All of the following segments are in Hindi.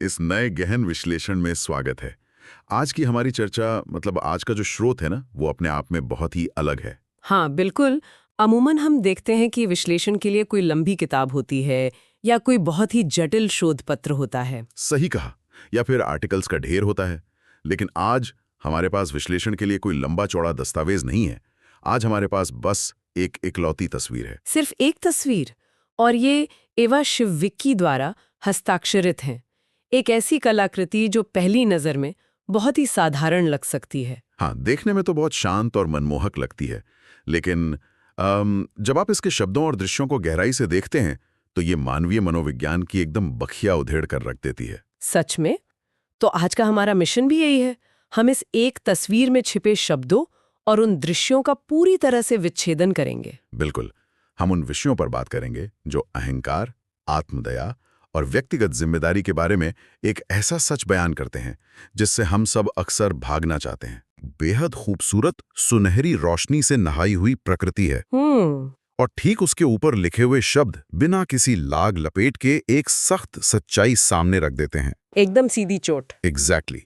इस नए गहन विश्लेषण में स्वागत है। आज की हमारी चर्चा आज का जो स्रोत है ना, वो अपने आप में बहुत ही अलग है। हाँ, बिल्कुल। अमूमन हम देखते हैं कि विश्लेषण के लिए कोई लंबी किताब होती है या कोई बहुत ही जटिल शोध पत्र होता है। सही कहा। या फिर आर्टिकल्स का ढेर होता है। लेकिन आज हमारे पास विश्लेषण के लिए कोई लंबा चौड़ा दस्तावेज नहीं है। आज हमारे पास बस एक इकलौती तस्वीर है। सिर्फ एक तस्वीर, और ये एवा शिवविक्की द्वारा हस्ताक्षरित है। एक ऐसी कलाकृति जो पहली नज़र में बहुत ही साधारण लग सकती है। हाँ, देखने में तो बहुत शांत और मनमोहक लगती है, लेकिन जब आप इसके शब्दों और दृश्यों को गहराई से देखते हैं तो ये मानवीय मनोविज्ञान की एकदम बखिया उधेड़ कर रख देती है। सच में? तो आज का हमारा मिशन भी यही है। हम इस एक तस्वीर में छिपे शब्दों और उन दृश्यों का पूरी तरह से विच्छेदन करेंगे। बिल्कुल। हम उन विषयों पर बात करेंगे जो अहंकार, आत्मदया और व्यक्तिगत जिम्मेदारी के बारे में एक ऐसा सच बयान करते हैं जिससे हम सब अक्सर भागना चाहते हैं। बेहद खूबसूरत सुनहरी रोशनी से नहाई हुई प्रकृति है और ठीक उसके ऊपर लिखे हुए शब्द बिना किसी लाग लपेट के एक सख्त सच्चाई सामने रख देते हैं। एकदम सीधी चोट। एग्जैक्टली।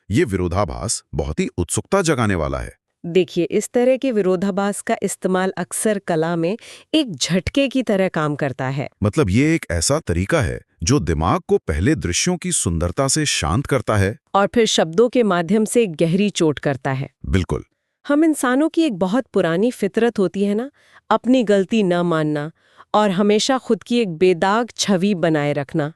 ये विरोधाभास बहुत ही उत्सुकता जगाने वाला है। देखिए, इस तरह के विरोधाभास का इस्तेमाल अक्सर कला में एक झटके की तरह काम करता है। ये एक ऐसा तरीका है जो दिमाग को पहले दृश्यों की सुंदरता से शांत करता है और फिर शब्दों के माध्यम से गहरी चोट करता है। बिल्कुल। हम इंसानों की एक बहुत पुरानी फितरत होती है ना, अपनी गलती न मानना और हमेशा खुद की एक बेदाग छवि बनाए रखना।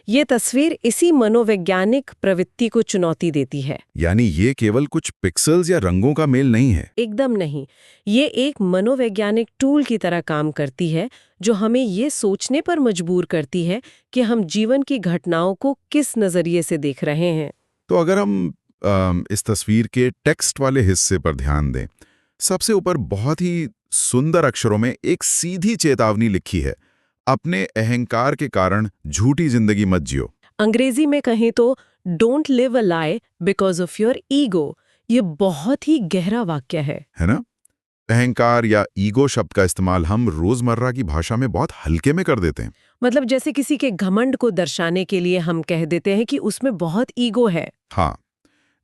ये तस्वीर इसी मनोवैज्ञानिक प्रवृत्ति को चुनौती देती है। यानी ये केवल कुछ पिक्सेल्स या रंगों का मेल नहीं है। एकदम नहीं। ये एक मनोवैज्ञानिक टूल की तरह काम करती है जो हमें ये सोचने पर मजबूर करती है कि हम जीवन की घटनाओं को किस नजरिए से देख रहे हैं। तो अगर हम इस तस्वीर के टेक्स्ट वाले हिस्से पर ध्यान दें, सबसे ऊपर बहुत ही सुंदर अक्षरों में एक सीधी चेतावनी लिखी है, अपने अहंकार के कारण झूठी जिंदगी मत जियो। अंग्रेजी में कहें तो don't live a lie because of your ego. ये बहुत ही गहरा वाक्य है ना? अहंकार या ईगो शब्द का इस्तेमाल हम रोजमर्रा की भाषा में बहुत हल्के में कर देते हैं। जैसे किसी के घमंड को दर्शाने के लिए हम कह देते हैं कि उसमें बहुत ईगो है। हाँ,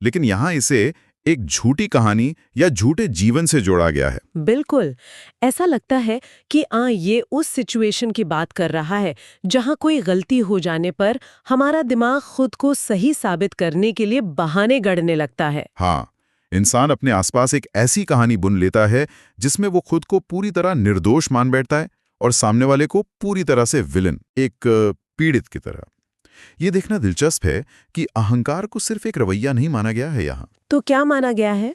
लेकिन यहाँ इसे एक झूठी कहानी या झूठे जीवन से जोड़ा गया है। बिल्कुल। ऐसा लगता है कि ये उस सिचुएशन की बात कर रहा है जहां कोई गलती हो जाने पर हमारा दिमाग खुद को सही साबित करने के लिए बहाने गढ़ने लगता है। हाँ, इंसान अपने आसपास एक ऐसी कहानी बुन लेता है जिसमें वो खुद को पूरी तरह निर्दोष मान बैठता है और सामने वाले को पूरी तरह से विलन, एक पीड़ित की तरह। ये देखना दिलचस्प है कि अहंकार को सिर्फ एक रवैया नहीं माना गया है यहाँ। तो क्या माना गया है?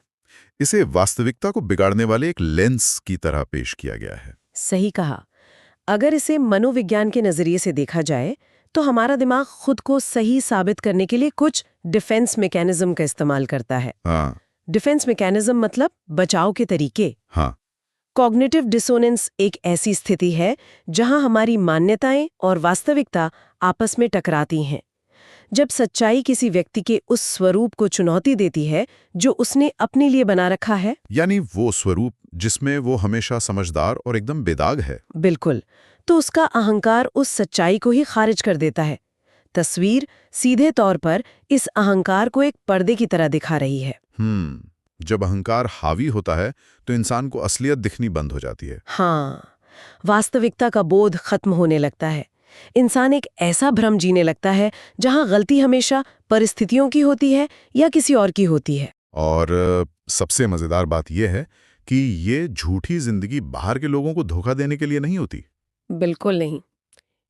इसे वास्तविकता को बिगाड़ने वाले एक लेंस की तरह पेश किया गया है। सही कहा। अगर इसे मनोविज्ञान के नजरिए से देखा जाए तो हमारा दिमाग खुद को सही साबित करने के लिए कुछ डिफेंस मैकेनिज्म का इस्तेमाल करता है। हाँ। डिफेंस मैकेनिज्म मतलब बचाव के तरीके। हाँ। कॉग्निटिव डिसोनेंस एक ऐसी स्थिति है जहां हमारी मान्यताएं और वास्तविकता आपस में टकराती हैं। जब सच्चाई किसी व्यक्ति के उस स्वरूप को चुनौती देती है जो उसने अपने लिए बना रखा है, यानी वो स्वरूप जिसमें वो हमेशा समझदार और एकदम बेदाग है। बिल्कुल, तो उसका अहंकार उस सच्चाई को ही खारिज कर देता है। तस्वीर सीधे तौर पर इस अहंकार को एक पर्दे की तरह दिखा रही है। जब अहंकार हावी होता है तो इंसान को असलियत दिखनी बंद हो जाती है। हाँ, वास्तविकता का बोध खत्म होने लगता है। इंसान एक ऐसा भ्रम जीने लगता है जहां गलती हमेशा परिस्थितियों की होती है या किसी और की होती है। और सबसे मजेदार बात यह है कि ये झूठी जिंदगी बाहर के लोगों को धोखा देने के लिए नहीं होती। बिल्कुल नहीं।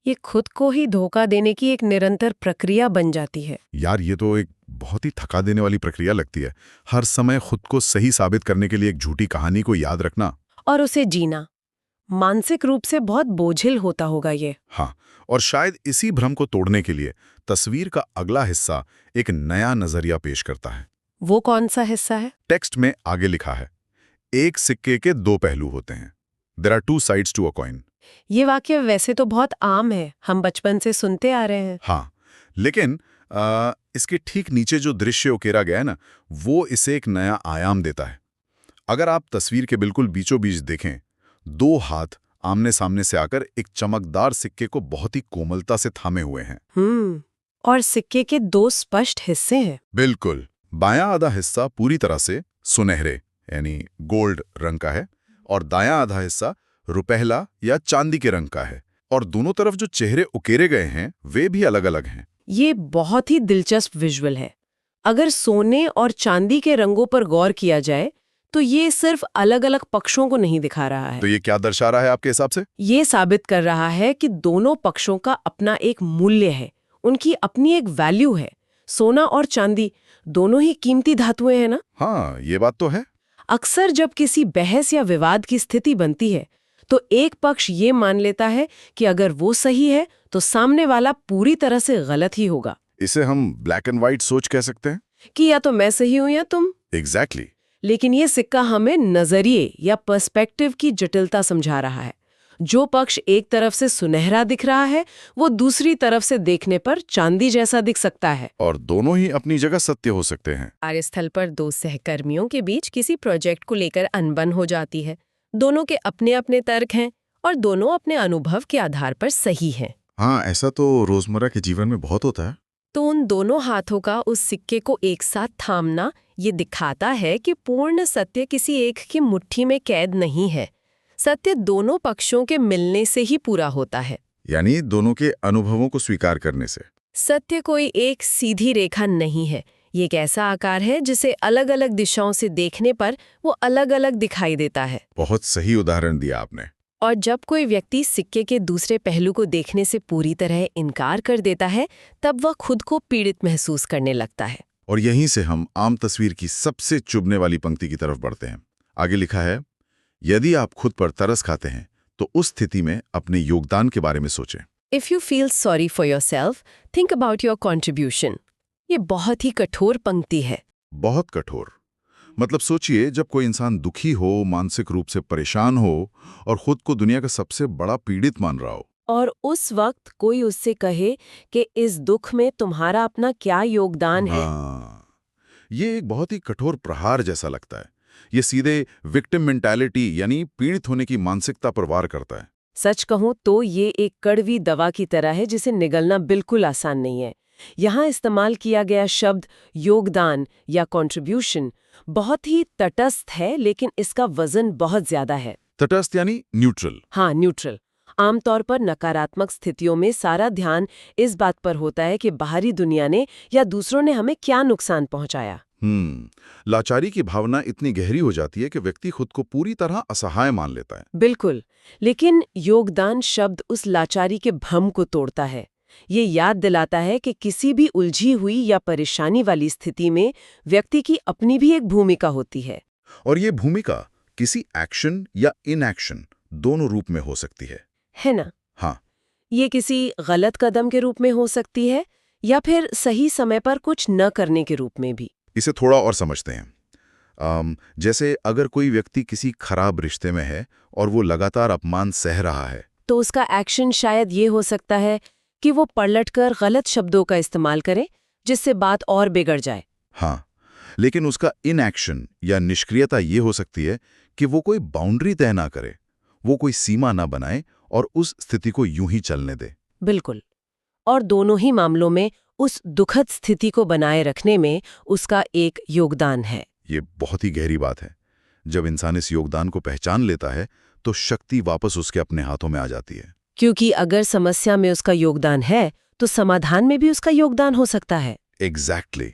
ये खुद को ही धोखा देने की एक निरंतर प्रक्रिया बन जाती है। यार, ये तो एक बहुत ही थका देने वाली प्रक्रिया लगती है। हर समय खुद को सही साबित करने के लिए एक झूठी कहानी को याद रखना और उसे जीना मानसिक रूप से बहुत बोझिल होता होगा ये। हाँ, और शायद इसी भ्रम को तोड़ने के लिए तस्वीर का अगला हिस्सा एक नया नजरिया पेश करता है। वो कौन सा हिस्सा है? टेक्स्ट में आगे लिखा है, एक सिक्के के दो पहलू होते हैं। There are two sides to a coin। ये वाक्य वैसे तो बहुत आम है, हम बचपन से सुनते आ रहे हैं। हाँ, लेकिन इसके ठीक नीचे जो दृश्य उकेरा गया है ना, वो इसे एक नया आयाम देता है। अगर आप तस्वीर के बिल्कुल बीचों बीच देखें, दो हाथ आमने सामने से आकर एक चमकदार सिक्के को बहुत ही कोमलता से थामे हुए हैं। और सिक्के के दो स्पष्ट हिस्से हैं। बिल्कुल। बायां आधा हिस्सा पूरी तरह से सुनहरे यानी गोल्ड रंग का है और दायां आधा हिस्सा रुपहला या चांदी के रंग का है। और दोनों तरफ जो चेहरे उकेरे गए हैं वे भी अलग अलग हैं। ये बहुत ही दिलचस्प विजुअल है। अगर सोने और चांदी के रंगों पर गौर किया जाए तो ये सिर्फ अलग अलग पक्षों को नहीं दिखा रहा है। तो ये क्या दर्शा रहा है आपके हिसाब से? ये साबित कर रहा है कि दोनों पक्षों का अपना एक मूल्य है, उनकी अपनी एक वैल्यू है। सोना और चांदी दोनों ही कीमती धातुएं हैं ना? हाँ, ये बात तो है। अक्सर जब किसी बहस या विवाद की स्थिति बनती है तो एक पक्ष ये मान लेता है कि अगर वो सही है तो सामने वाला पूरी तरह से गलत ही होगा। इसे हम ब्लैक एंड व्हाइट सोच कह सकते हैं कि या तो मैं सही हूं या तुम। एग्जैक्टली। लेकिन ये सिक्का हमें नजरिए या पर्सपेक्टिव की जटिलता समझा रहा है। जो पक्ष एक तरफ से सुनहरा दिख रहा है वो दूसरी तरफ से देखने पर चांदी जैसा दिख सकता है। और दोनों ही अपनी जगह सत्य हो सकते हैं। कार्यस्थल पर दो सहकर्मियों के बीच किसी प्रोजेक्ट को लेकर अनबन हो जाती है। दोनों के अपने अपने तर्क हैं और दोनों अपने अनुभव के आधार पर सही हैं। हाँ, ऐसा तो रोजमर्रा के जीवन में बहुत होता है। तो उन दोनों हाथों का उस सिक्के को एक साथ थामना ये दिखाता है कि पूर्ण सत्य किसी एक की मुट्ठी में कैद नहीं है। सत्य दोनों पक्षों के मिलने से ही पूरा होता है, यानी दोनों के अनुभवों को स्वीकार करने से। सत्य कोई एक सीधी रेखा नहीं है, ये एक ऐसा आकार है जिसे अलग अलग दिशाओं से देखने पर वो अलग अलग दिखाई देता है। बहुत सही उदाहरण दिया आपने। और जब कोई व्यक्ति सिक्के के दूसरे पहलू को देखने से पूरी तरह इनकार कर देता है तब वह खुद को पीड़ित महसूस करने लगता है। और यहीं से हम आम तस्वीर की सबसे चुभने वाली पंक्ति की तरफ बढ़ते हैं। आगे लिखा है, यदि आप खुद पर तरस खाते हैं तो उस स्थिति में अपने योगदान के बारे में सोचें। If you feel sorry for yourself, think about your contribution. ये बहुत ही कठोर पंक्ति है। बहुत कठोर। मतलब सोचिए, जब कोई इंसान दुखी हो, मानसिक रूप से परेशान हो और खुद को दुनिया का सबसे बड़ा पीड़ित मान रहा हो, और उस वक्त कोई उससे कहे कि इस दुख में तुम्हारा अपना क्या योगदान है। हाँ, ये एक बहुत ही कठोर प्रहार जैसा लगता है। ये सीधे विक्टिम मेंटालिटी यानी पीड़ित होने की मानसिकता पर वार करता है। सच कहूं तो ये एक कड़वी दवा की तरह है जिसे निगलना बिल्कुल आसान नहीं है। यहाँ इस्तेमाल किया गया शब्द योगदान या कंट्रीब्यूशन बहुत ही तटस्थ है, लेकिन इसका वजन बहुत ज्यादा है। तटस्थ यानी न्यूट्रल। हाँ, न्यूट्रल। आमतौर पर नकारात्मक स्थितियों में सारा ध्यान इस बात पर होता है कि बाहरी दुनिया ने या दूसरों ने हमें क्या नुकसान पहुंचाया। लाचारी की भावना इतनी गहरी हो जाती है कि व्यक्ति खुद को पूरी तरह असहाय मान लेता है। बिल्कुल। लेकिन योगदान शब्द उस लाचारी के भ्रम को तोड़ता है। ये याद दिलाता है कि किसी भी उलझी हुई या परेशानी वाली स्थिति में व्यक्ति की अपनी भी एक भूमिका होती है। और ये भूमिका किसी एक्शन या इनएक्शन दोनों रूप में हो सकती है ना? हाँ। ये किसी गलत कदम के रूप में हो सकती है या फिर सही समय पर कुछ न करने के रूप में भी। इसे थोड़ा और समझते हैं। जैसे अगर कोई व्यक्ति किसी खराब रिश्ते में है और वो लगातार अपमान सह रहा है, तो उसका एक्शन शायद ये हो सकता है कि वो पलटकर गलत शब्दों का इस्तेमाल करे जिससे बात और बिगड़ जाए। हाँ, लेकिन उसका इनएक्शन या निष्क्रियता ये हो सकती है कि वो कोई बाउंड्री तय ना करे, वो कोई सीमा ना बनाए और उस स्थिति को यूं ही चलने दे। बिल्कुल। और दोनों ही मामलों में उस दुखद स्थिति को बनाए रखने में उसका एक योगदान है। ये बहुत ही गहरी बात है। जब इंसान इस योगदान को पहचान लेता है तो शक्ति वापस उसके अपने हाथों में आ जाती है। क्योंकि अगर समस्या में उसका योगदान है तो समाधान में भी उसका योगदान हो सकता है। एग्जैक्टली।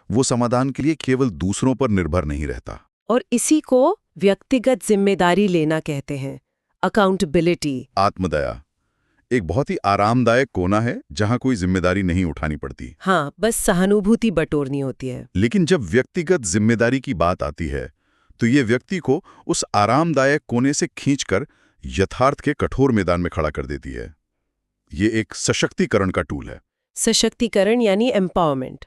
वो समाधान के लिए केवल दूसरों पर निर्भर नहीं रहता। और इसी को व्यक्तिगत जिम्मेदारी लेना कहते हैं, अकाउंटेबिलिटी। आत्मदया एक बहुत ही आरामदायक कोना है जहां कोई जिम्मेदारी नहीं उठानी पड़ती। हाँ, बस सहानुभूति बटोरनी होती है। लेकिन जब व्यक्तिगत जिम्मेदारी की बात आती है तो ये व्यक्ति को उस आरामदायक कोने से खींचकर यथार्थ के कठोर मैदान में खड़ा कर देती है। ये एक सशक्तिकरण का टूल है। सशक्तिकरण यानी एम्पावरमेंट।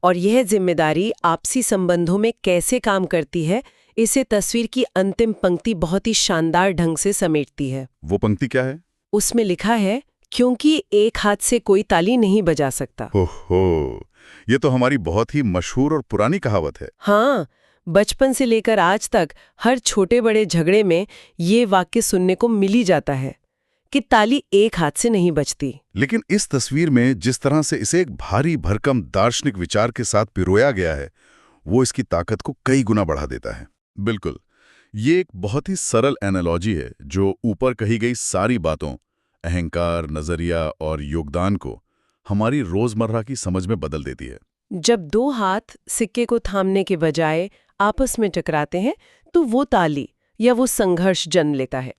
और यह जिम्मेदारी आपसी संबंधों में कैसे काम करती है, इसे तस्वीर की अंतिम पंक्ति बहुत ही शानदार ढंग से समेटती है। वो पंक्ति क्या है? उसमें लिखा है, क्योंकि एक हाथ से कोई ताली नहीं बजा सकता। हो, ये तो हमारी बहुत ही मशहूर और पुरानी कहावत है। हाँ, बचपन से लेकर आज तक हर छोटे बड़े झगड़े में ये वाक्य सुनने को मिल ही जाता है। कि ताली एक हाथ से नहीं बजती। लेकिन इस तस्वीर में जिस तरह से इसे एक भारी भरकम दार्शनिक विचार के साथ पिरोया गया है, वो इसकी ताकत को कई गुना बढ़ा देता है। बिल्कुल, ये एक बहुत ही सरल एनालॉजी है जो ऊपर कही गई सारी बातों, अहंकार, नजरिया और योगदान को हमारी रोजमर्रा की समझ में बदल देती है। जब दो हाथ सिक्के को थामने के बजाय आपस में टकराते हैं तो वो ताली या वो संघर्ष जन्म लेता है।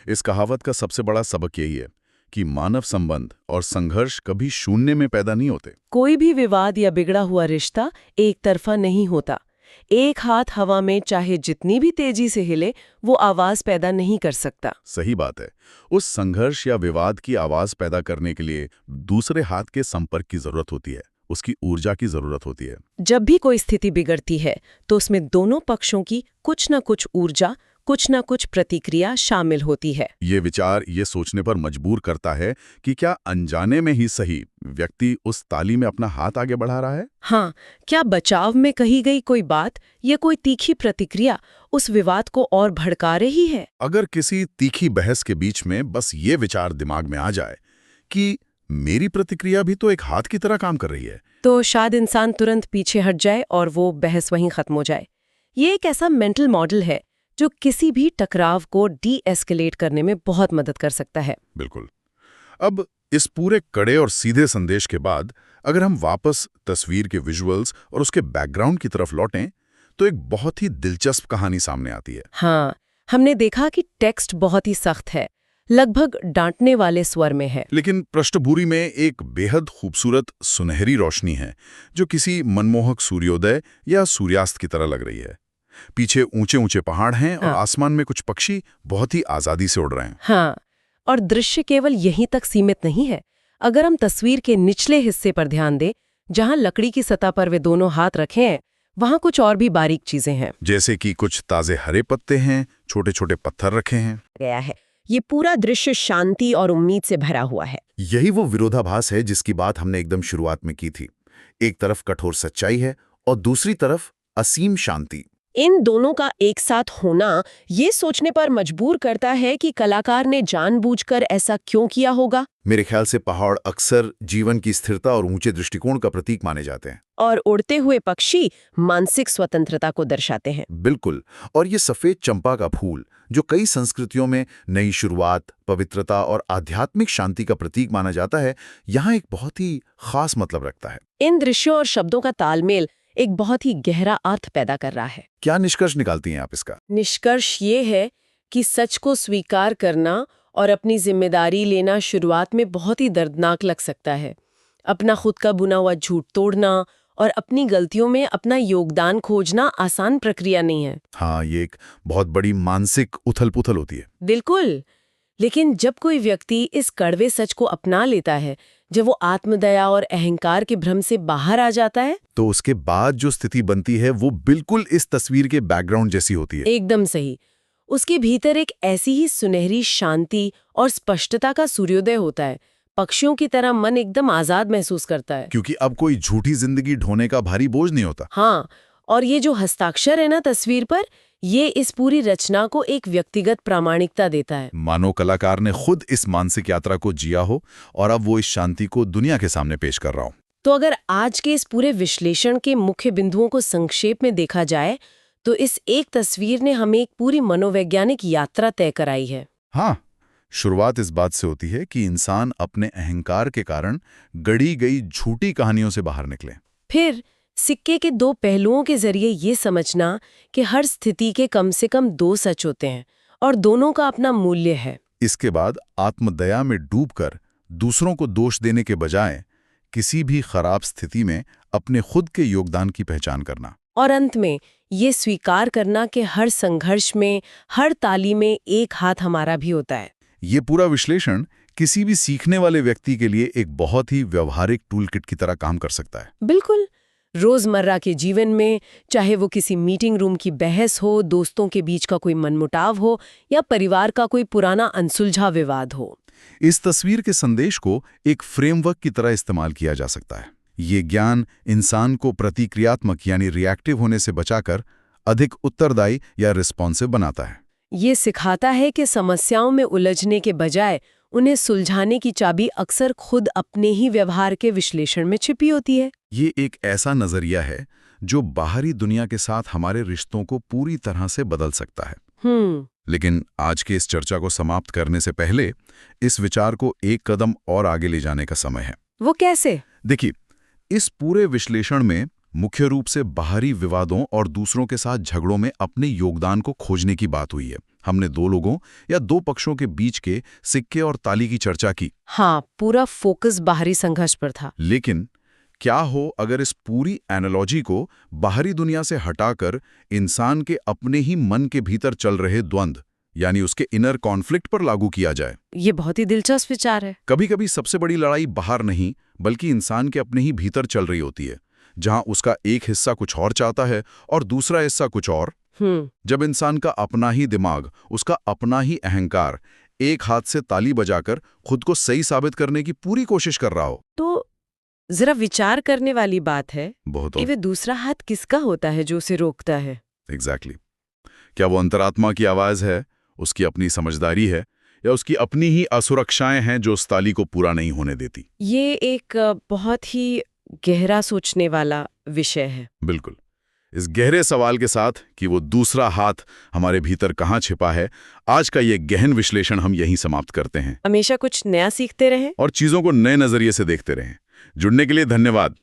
इस कहावत का सबसे बड़ा सबक यही है कि मानव संबंध और संघर्ष कभी शून्य में पैदा नहीं होते। कोई भी विवाद या बिगड़ा हुआ रिश्ता एक तरफा नहीं होता। एक हाथ हवा में चाहे जितनी भी तेजी से हिले, वो आवाज पैदा नहीं कर सकता। सही बात है। उस संघर्ष या विवाद की आवाज पैदा करने के लिए दूसरे हाथ के संपर्क की जरूरत होती है, उसकी ऊर्जा की जरूरत होती है। जब भी कोई स्थिति बिगड़ती है तो उसमें दोनों पक्षों की कुछ न कुछ ऊर्जा, कुछ न कुछ प्रतिक्रिया शामिल होती है। ये विचार ये सोचने पर मजबूर करता है कि क्या अनजाने में ही सही व्यक्ति उस ताली में अपना हाथ आगे बढ़ा रहा है? हाँ, क्या बचाव में कही गई कोई बात या कोई तीखी प्रतिक्रिया उस विवाद को और भड़का रही है? अगर किसी तीखी बहस के बीच में बस ये विचार दिमाग में आ जाए कि मेरी प्रतिक्रिया भी तो एक हाथ की तरह काम कर रही है, तो शायद इंसान तुरंत पीछे हट जाए और वो बहस वहीं खत्म हो जाए। ये एक ऐसा मेंटल मॉडल है जो किसी भी टकराव को डी-एस्केलेट करने में बहुत मदद कर सकता है। बिल्कुल। अब इस पूरे कड़े और सीधे संदेश के बाद अगर हम वापस तस्वीर के विजुअल्स और उसके बैकग्राउंड की तरफ लौटें तो एक बहुत ही दिलचस्प कहानी सामने आती है। हाँ, हमने देखा कि टेक्स्ट बहुत ही सख्त है, लगभग डांटने वाले स्वर में है। लेकिन पृष्ठभूमि में एक बेहद खूबसूरत सुनहरी रोशनी है जो किसी मनमोहक सूर्योदय या सूर्यास्त की तरह लग रही है। पीछे ऊंचे ऊंचे पहाड़ हैं और आसमान में कुछ पक्षी बहुत ही आजादी से उड़ रहे हैं। हाँ, और दृश्य केवल यहीं तक सीमित नहीं है। अगर हम तस्वीर के निचले हिस्से पर ध्यान दें, जहां लकड़ी की सतह पर वे दोनों हाथ रखे हैं, वहां कुछ और भी बारीक चीजें हैं। जैसे कि कुछ ताजे हरे पत्ते हैं, छोटे छोटे पत्थर रखे हैं। गया है। ये पूरा दृश्य शांति और उम्मीद से भरा हुआ है। यही वो विरोधाभास है जिसकी बात हमने एकदम शुरुआत में की थी। एक तरफ कठोर सच्चाई है और दूसरी तरफ असीम शांति। इन दोनों का एक साथ होना ये सोचने पर मजबूर करता है कि कलाकार ने जानबूझकर ऐसा क्यों किया होगा। मेरे ख्याल से पहाड़ अक्सर जीवन की स्थिरता और ऊंचे दृष्टिकोण का प्रतीक माने जाते हैं, और उड़ते हुए पक्षी मानसिक स्वतंत्रता को दर्शाते हैं। बिल्कुल। और ये सफेद चंपा का फूल जो कई संस्कृतियों में नई शुरुआत, पवित्रता और आध्यात्मिक शांति का प्रतीक माना जाता है, यहाँ एक बहुत ही खास मतलब रखता है। इन दृश्यों और शब्दों का तालमेल एक बहुत ही गहरा अर्थ पैदा कर रहा है। क्या निष्कर्ष निकालती हैं आप इसका? निष्कर्ष ये है कि सच को स्वीकार करना और अपनी जिम्मेदारी लेना शुरुआत में बहुत ही दर्दनाक लग सकता है। अपना खुद का बुना हुआ झूठ तोड़ना और अपनी गलतियों में अपना योगदान खोजना आसान प्रक्रिया नहीं है। हाँ, ये एक बहुत बड़ी मानसिक उथल-पुथल होती है। बिल्कुल, लेकिन जब कोई व्यक्ति इस कड़वे सच को अपना लेता है, जब वो आत्मदया और अहंकार के भ्रम से बाहर आ जाता है, तो उसके बाद जो स्थिति बनती है वो बिल्कुल इस तस्वीर के बैकग्राउंड जैसी होती है। एकदम सही। उसके भीतर एक ऐसी ही सुनहरी शांति और स्पष्टता का सूर्योदय होता है। पक्षियों की तरह मन एकदम आजाद महसूस करता है, क्योंकि अब कोई झूठी जिंदगी ढोने का भारी बोझ नहीं होता। हाँ, और ये जो हस्ताक्षर है ना तस्वीर पर, ये इस पूरी रचना को एक व्यक्तिगत प्रामाणिकता देता है। मानो कलाकार ने खुद इस मानसिक यात्रा को जिया हो और अब वो इस शांति को दुनिया के सामने पेश कर रहा हो। तो अगर आज के इस पूरे विश्लेषण के मुख्य बिंदुओं को संक्षेप में देखा जाए, तो इस एक तस्वीर ने हमें एक पूरी मनोवैज्ञानिक यात्रा तय कराई है। हाँ, शुरुआत इस बात से होती है कि इंसान अपने अहंकार के कारण गढ़ी गई झूठी कहानियों से बाहर निकले। फिर सिक्के के दो पहलुओं के जरिए ये समझना कि हर स्थिति के कम से कम दो सच होते हैं और दोनों का अपना मूल्य है। इसके बाद आत्मदया में डूबकर दूसरों को दोष देने के बजाय किसी भी खराब स्थिति में अपने खुद के योगदान की पहचान करना। और अंत में ये स्वीकार करना कि हर संघर्ष में, हर ताली में एक हाथ हमारा भी होता है। ये पूरा विश्लेषण किसी भी सीखने वाले व्यक्ति के लिए एक बहुत ही व्यवहारिक टूलकिट की तरह काम कर सकता है। बिल्कुल, रोजमर्रा के जीवन में, चाहे वो किसी मीटिंग रूम की बहस हो, दोस्तों के बीच का कोई मनमुटाव हो या परिवार का कोई पुराना अनसुलझा विवाद हो, इस तस्वीर के संदेश को एक फ्रेमवर्क की तरह इस्तेमाल किया जा सकता है। ये ज्ञान इंसान को प्रतिक्रियात्मक यानी रिएक्टिव होने से बचाकर अधिक उत्तरदायी या रिस्पॉन्सिव बनाता है। ये सिखाता है कि समस्याओं में उलझने के बजाय उन्हें सुलझाने की चाबी अक्सर खुद अपने ही व्यवहार के विश्लेषण में छिपी होती है। ये एक ऐसा नजरिया है जो बाहरी दुनिया के साथ हमारे रिश्तों को पूरी तरह से बदल सकता है। लेकिन आज के इस चर्चा को समाप्त करने से पहले इस विचार को एक कदम और आगे ले जाने का समय है। वो कैसे? देखिए, इस पूरे विश्लेषण में मुख्य रूप से बाहरी विवादों और दूसरों के साथ झगड़ों में अपने योगदान को खोजने की बात हुई है। हमने दो लोगों या दो पक्षों के बीच के सिक्के और ताली की चर्चा की। हाँ, पूरा फोकस बाहरी संघर्ष पर था। लेकिन क्या हो अगर इस पूरी एनालॉजी को बाहरी दुनिया से हटाकर इंसान के अपने ही मन के भीतर चल रहे द्वंद्व यानी उसके इनर कॉन्फ्लिक्ट पर लागू किया जाए? ये बहुत ही दिलचस्प विचार है। कभी-कभी सबसे बड़ी लड़ाई बाहर नहीं बल्कि इंसान के अपने ही भीतर चल रही होती है, जहां उसका एक हिस्सा कुछ और चाहता है और दूसरा हिस्सा कुछ और। जब इंसान का अपना ही दिमाग, उसका अपना ही अहंकार एक हाथ से ताली बजाकर खुद को सही साबित करने की पूरी कोशिश कर रहा हो, तो जरा विचार करने वाली बात है कि वे दूसरा हाथ किसका होता है जो उसे रोकता है? एग्जैक्टली। क्या वो अंतरात्मा की आवाज है, उसकी अपनी समझदारी है, या उसकी अपनी ही असुरक्षाएं हैं जो उस ताली को पूरा नहीं होने देती? ये एक बहुत ही गहरा सोचने वाला विषय है। बिल्कुल। इस गहरे सवाल के साथ कि वो दूसरा हाथ हमारे भीतर कहाँ छिपा है, आज का ये गहन विश्लेषण हम यहीं समाप्त करते हैं। हमेशा कुछ नया सीखते रहें और चीजों को नए नजरिए से देखते रहें। जुड़ने के लिए धन्यवाद।